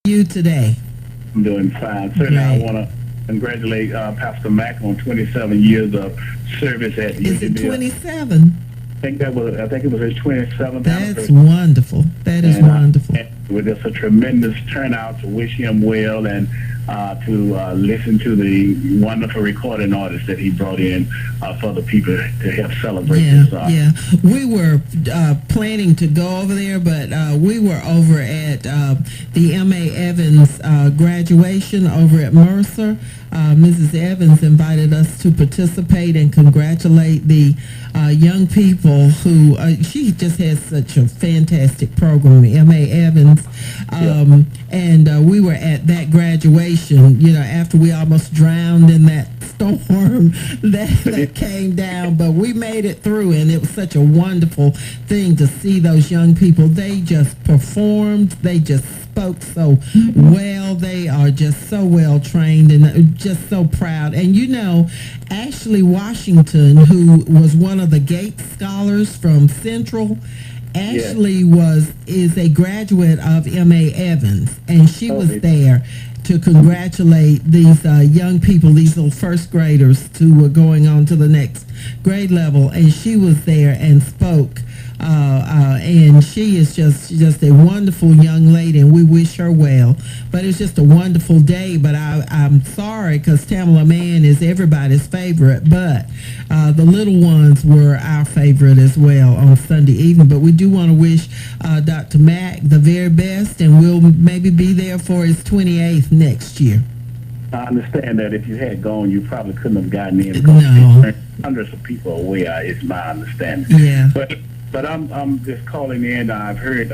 You today? I'm doing fine. Certainly, I want to congratulate Pastor Mack on 27 years of service at Is it UGB. 27? I think it was his 27th That's anniversary. wonderful. That is wonderful. And with just a tremendous turnout to wish him well and to listen to the wonderful recording artists that he brought in for the people to help celebrate this. Yeah. We were planning to go over there, but we were over at the M.A. Evans graduation over at Mercer. Mrs. Evans invited us to participate and congratulate the young people who, she just has such a fantastic program, M.A. Evans, and we were at that graduation, after we almost drowned in that storm that came down, but we made it through, and it was such a wonderful thing to see those young people. They just performed, they just spoke so well. They are just so well trained and just so proud. And Ashley Washington, who was one of the Gates scholars from Central, Ashley is a graduate of M.A. Evans, and she was there to congratulate these young people, these little first graders who were going on to the next grade level, and she was there and spoke. And she is just a wonderful young lady, and we wish her well. But it's just a wonderful day. But I'm sorry, because Tamala Mann is everybody's favorite, but the little ones were our favorite as well on Sunday evening. But we do want to wish Dr. Mack the very best, and we'll maybe be there for his 28th next year. I understand that if you had gone, you probably couldn't have gotten in. No. Hundreds of people away, is my understanding. Yeah. But I'm just calling in. I've heard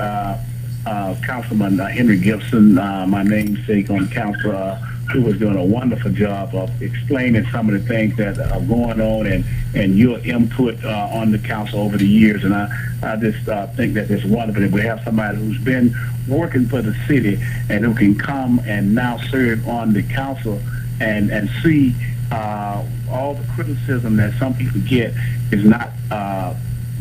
Councilman Henry Gibson, my namesake on council, who was doing a wonderful job of explaining some of the things that are going on and your input on the council over the years. And I just think that it's wonderful that we have somebody who's been working for the city and who can come and now serve on the council and see all the criticism that some people get is not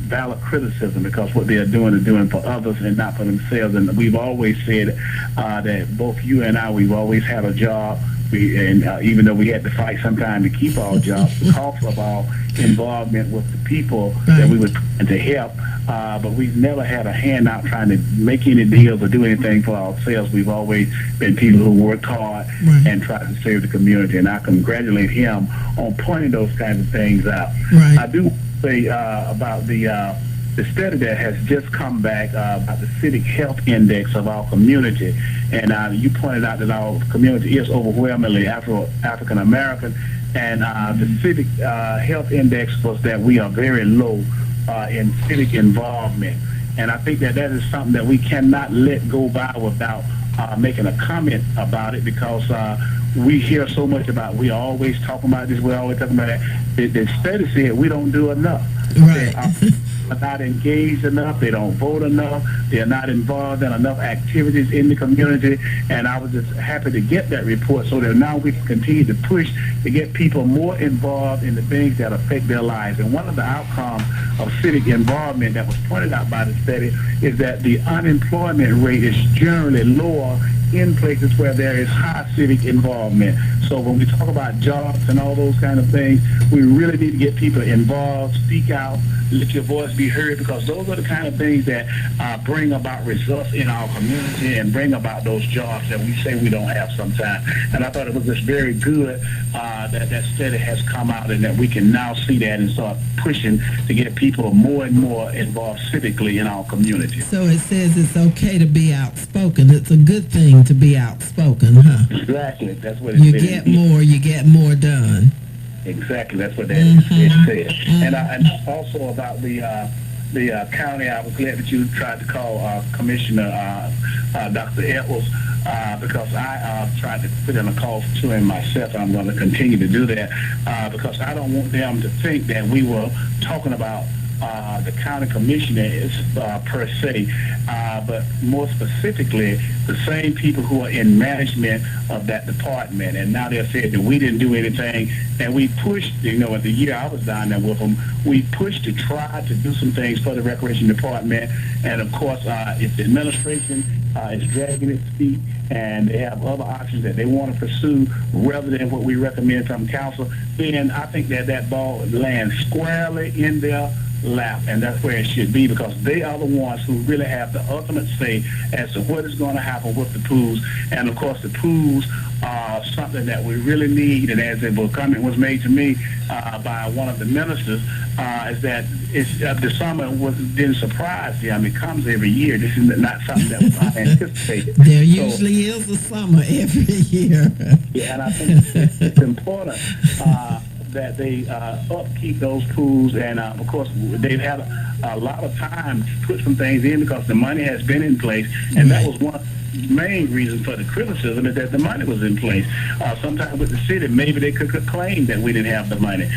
valid criticism, because what they are doing for others and not for themselves. And we've always said that both you and I, we've always had a job. Even though we had to fight sometimes to keep our jobs because of our involvement with the people that we were trying to help, but we've never had a handout trying to make any deals or do anything for ourselves. We've always been people who worked hard and tried to serve the community, and I congratulate him on pointing those kinds of things out. I do say about the study that has just come back about the civic health index of our community, and you pointed out that our community is overwhelmingly African American, and the civic health index was that we are very low in civic involvement, and I think that is something that we cannot let go by without making a comment about it, because we hear so much about, we always talking about this, we always talking about that. The study said we don't do enough. Right. Are not engaged enough, they don't vote enough, they're not involved in enough activities in the community, and I was just happy to get that report so that now we can continue to push to get people more involved in the things that affect their lives. And one of the outcomes of civic involvement that was pointed out by the study is that the unemployment rate is generally lower in places where there is high civic involvement. So when we talk about jobs and all those kind of things, we really need to get people involved, speak out, let your voice be heard, because those are the kind of things that bring about results in our community and bring about those jobs that we say we don't have sometimes. And I thought it was just very good that study has come out, and that we can now see that and start pushing to get people more and more involved civically in our community. So it says it's okay to be outspoken. It's a good thing to be outspoken, huh? Exactly. That's what it says. You get more done. Exactly, that's what it said. And also about the county, I was glad that you tried to call Commissioner Dr. Edwards, because I tried to put in a call to him myself. I'm going to continue to do that because I don't want them to think that we were talking about the county commissioner is per se, but more specifically, the same people who are in management of that department. And now they're saying that we didn't do anything, and we pushed, in the year I was down there with them, we pushed to try to do some things for the recreation department. And of course, if the administration is dragging its feet and they have other options that they want to pursue rather than what we recommend from council, then I think that ball lands squarely in their lap, and that's where it should be, because they are the ones who really have the ultimate say as to what is going to happen with the pools. And of course, the pools are something that we really need, and as a comment was made to me by one of the ministers, is that the summer didn't surprise them. It comes every year. This is not something that was anticipated. There usually is a summer every year. Yeah, and I think it's important that they upkeep those pools, and of course they've had a lot of time to put some things in because the money has been in place, and that was one main reason for the criticism, is that the money was in place. Sometimes with the city, maybe they could claim that we didn't have the money,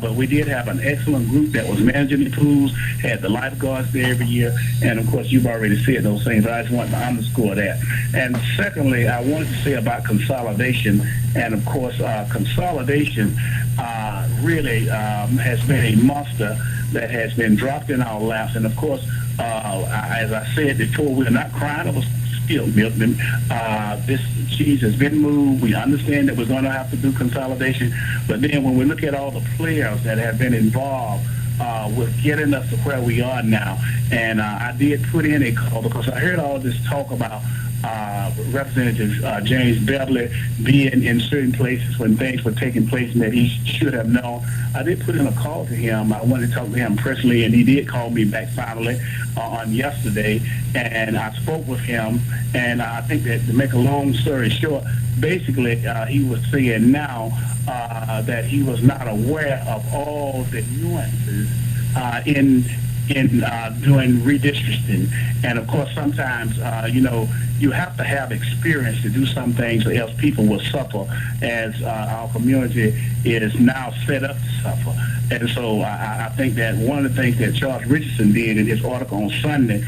but we did have an excellent group that was managing the pools, had the lifeguards there every year, and of course you've already said those things, but I just want to underscore that. And secondly, I wanted to say about consolidation, and of course consolidation really has been a monster that has been dropped in our laps. And of course, as I said before, we're not crying over spilled milk. This cheese has been moved. We understand that we're going to have to do consolidation, but then when we look at all the players that have been involved with getting us to where we are now, and I did put in a call because I heard all this talk about Representative James Beverly being in certain places when things were taking place and that he should have known. I did put in a call to him. I wanted to talk to him personally, and he did call me back finally on yesterday, and I spoke with him, and I think that, to make a long story short, basically he was saying now that he was not aware of all the nuances in doing redistricting. And of course, sometimes, you have to have experience to do some things, or else people will suffer, as our community is now set up to suffer. And so I think that one of the things that Charles Richardson did in his article on Sunday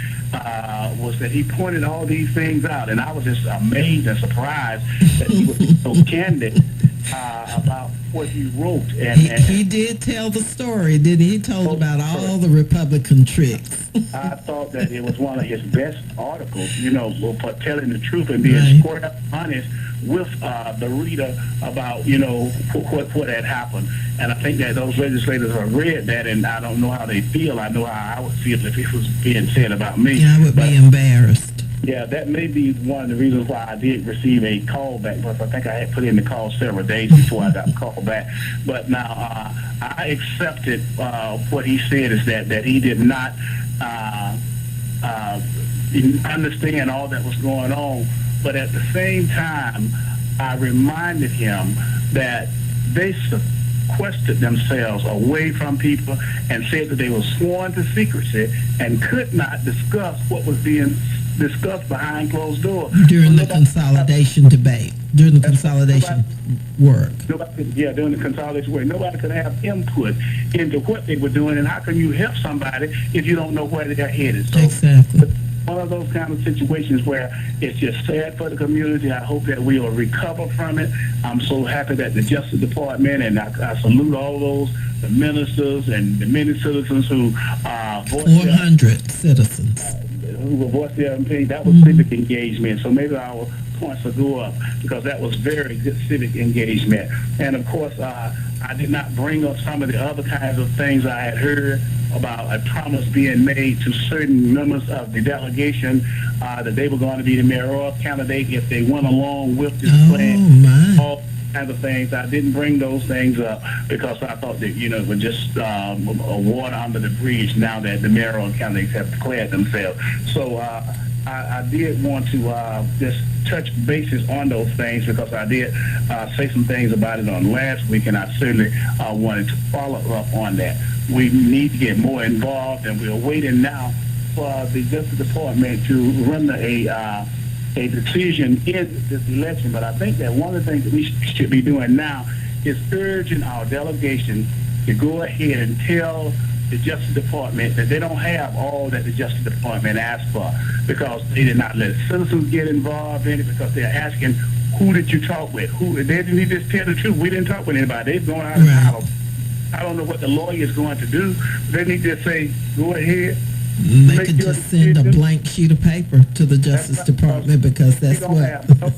was that he pointed all these things out. And I was just amazed and surprised that he was so candid about what he wrote. And he did tell the story, didn't he? He told about all the Republican tricks. I thought that it was one of his best articles, for telling the truth and being square up honest with the reader about, what had happened. And I think that those legislators have read that, and I don't know how they feel. I know how I would feel if it was being said about me. Yeah, I would be embarrassed. Yeah, that may be one of the reasons why I did receive a call back, but I think I had put in the call several days before I got the call back. But now I accepted what he said, is that he did not understand all that was going on. But at the same time, I reminded him that they sequestered themselves away from people and said that they were sworn to secrecy and could not discuss what was being discussed behind closed doors. During the consolidation debate, during the consolidation work. During the consolidation work. Nobody could have input into what they were doing, and how can you help somebody if you don't know where they're headed? So exactly. One of those kind of situations where it's just sad for the community. I hope that we will recover from it. I'm so happy that the Justice Department, and I salute all those, the ministers and the many citizens who voiced 400 citizens. Who will voice their opinion. That was civic engagement. So maybe our points will go up, because that was very good civic engagement. And of course, I did not bring up some of the other kinds of things I had heard about a promise being made to certain members of the delegation that they were going to be the mayoral candidate if they went along with this plan. All kinds of things. I didn't bring those things up because I thought that, it was just a water under the bridge now that the mayoral candidates have declared themselves. So I did want to just touch bases on those things, because I did say some things about it on last week, and I certainly wanted to follow up on that. We need to get more involved, and we're waiting now for the Justice Department to run a decision in this election. But I think that one of the things that we should be doing now is urging our delegation to go ahead and tell the Justice Department that they don't have all that the Justice Department asked for, because they did not let citizens get involved in it, because they're asking, who did you talk with? Who? They didn't just tell the truth. We didn't talk with anybody. They've gone out and out. I don't know what the lawyer is going to do. They need to say, go ahead. They could just send a blank sheet of paper to the Justice Department, because that's what.